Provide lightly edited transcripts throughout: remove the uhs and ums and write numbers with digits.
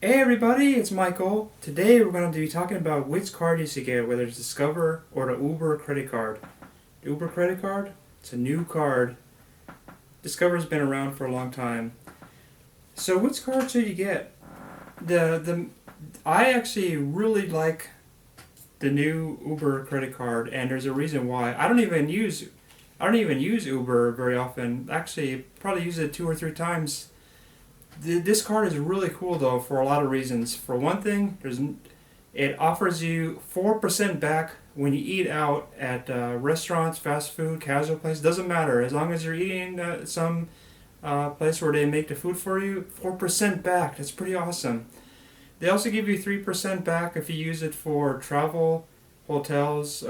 Hey everybody, it's Michael. Today we're going to be talking about which card you should get, whether it's Discover or the Uber credit card. The Uber credit card, it's a new card. Discover's been around for a long time. So which card should you get? The I actually really like the new Uber credit card, and there's a reason why. I don't even use Uber very often. Actually, probably use it two or three times. This card is really cool though for a lot of reasons. For one thing, it offers you 4% back when you eat out at restaurants, fast food, casual places. Doesn't matter as long as you're eating some place where they make the food for you. 4% back. That's pretty awesome. They also give you 3% back if you use it for travel, hotels,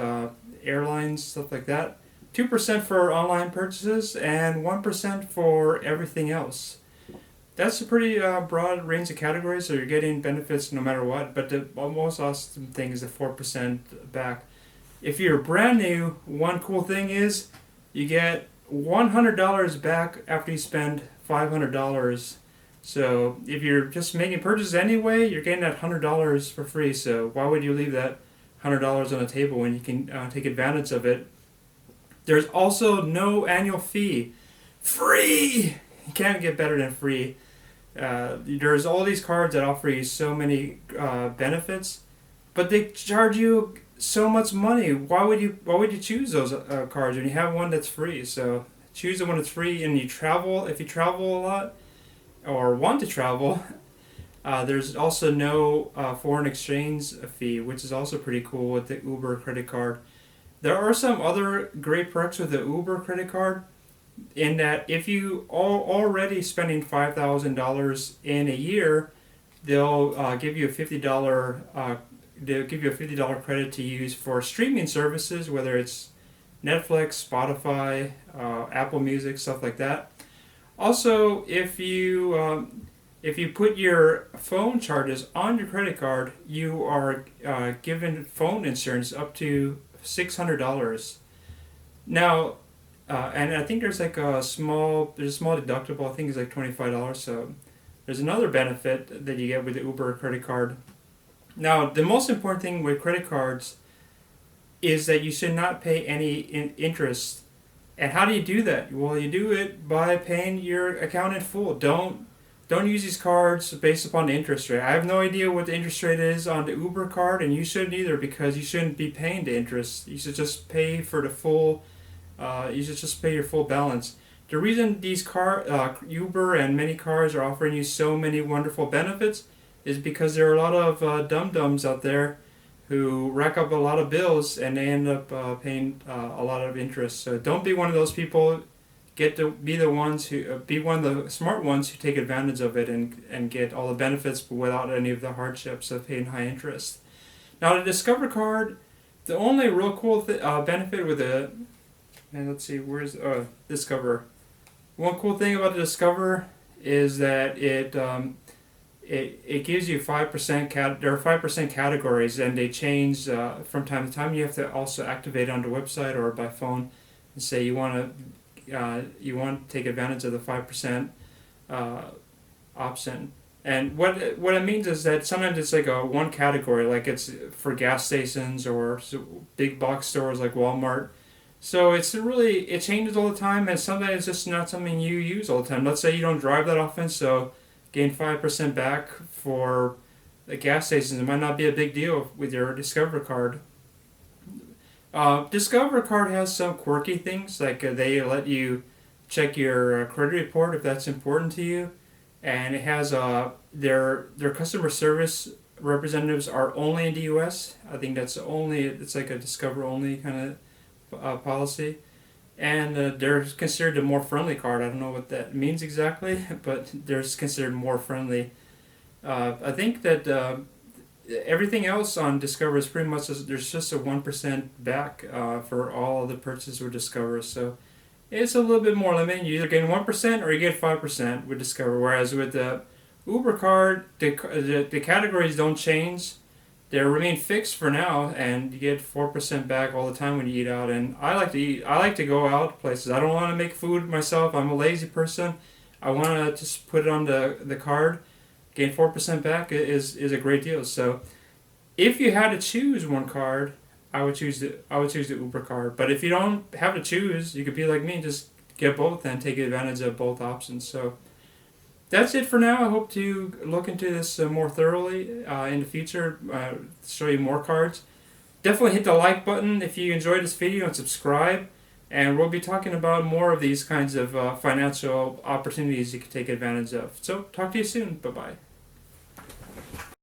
airlines, stuff like that. 2% for online purchases and 1% for everything else. That's a pretty broad range of categories, so you're getting benefits no matter what. But the most awesome thing is the 4% back. If you're brand new, one cool thing is you get $100 back after you spend $500. So if you're just making purchases anyway, you're getting that $100 for free. So why would you leave that $100 on the table when you can take advantage of it? There's also no annual fee. Free! You can't get better than free. There's all these cards that offer you so many benefits, but they charge you so much money. Why would you choose those cards when you have one that's free? So choose the one that's free, and you travel. If you travel a lot or want to travel, there's also no foreign exchange fee, which is also pretty cool with the Uber credit card. There are some other great perks with the Uber credit card in that if you are already spending $5,000 in a year, they'll give you a $50 credit to use for streaming services, whether it's Netflix, Spotify, Apple Music, stuff like that. Also, if you put your phone charges on your credit card, you are given phone insurance up to $600. Now, and I think there's a small deductible. I think it's like $25. So there's another benefit that you get with the Uber credit card. Now, the most important thing with credit cards is that you should not pay any interest. And how do you do that? Well, you do it by paying your account in full. Don't use these cards based upon the interest rate. I have no idea what the interest rate is on the Uber card, and you shouldn't either because you shouldn't be paying the interest. You should just pay for the full. You should just pay your full balance. The reason these Uber and many cars are offering you so many wonderful benefits is because there are a lot of dum-dums out there who rack up a lot of bills and they end up paying a lot of interest. So don't be one of those people. Get to be the ones who be one of the smart ones who take advantage of it and get all the benefits but without any of the hardships of paying high interest. Now the Discover card, the only real cool benefit with it, and let's see, where's Discover? One cool thing about the Discover is that it gives you 5%. There are 5% categories, and they change from time to time. You have to also activate it on the website or by phone, and say you want to take advantage of the 5% option. And what it means is that sometimes it's like a one category, like it's for gas stations or big box stores like Walmart. So it changes all the time, and sometimes it's just not something you use all the time. Let's say you don't drive that often, so gain 5% back for the gas stations. It might not be a big deal with your Discover card. Discover card has some quirky things, like they let you check your credit report if that's important to you, and it has their customer service representatives are only in the U.S. I think it's like a Discover only kind of policy, and they're considered a more friendly card. I don't know what that means exactly, but they're considered more friendly. I think that everything else on Discover is pretty much there's just a 1% back for all the purchases with Discover. So it's a little bit more limited. You either get 1% or you get 5% with Discover. Whereas with the Uber card, the categories don't change. They remain fixed for now, and you get 4% back all the time when you eat out. And I like to eat. I like to go out places. I don't want to make food myself. I'm a lazy person. I want to just put it on the card, getting 4% back is a great deal. So if you had to choose one card, I would choose the Uber card. But if you don't have to choose, you could be like me, just get both and take advantage of both options. So that's it for now. I hope to look into this more thoroughly in the future. Show you more cards. Definitely hit the like button if you enjoyed this video and subscribe. And we'll be talking about more of these kinds of financial opportunities you can take advantage of. So talk to you soon. Bye bye.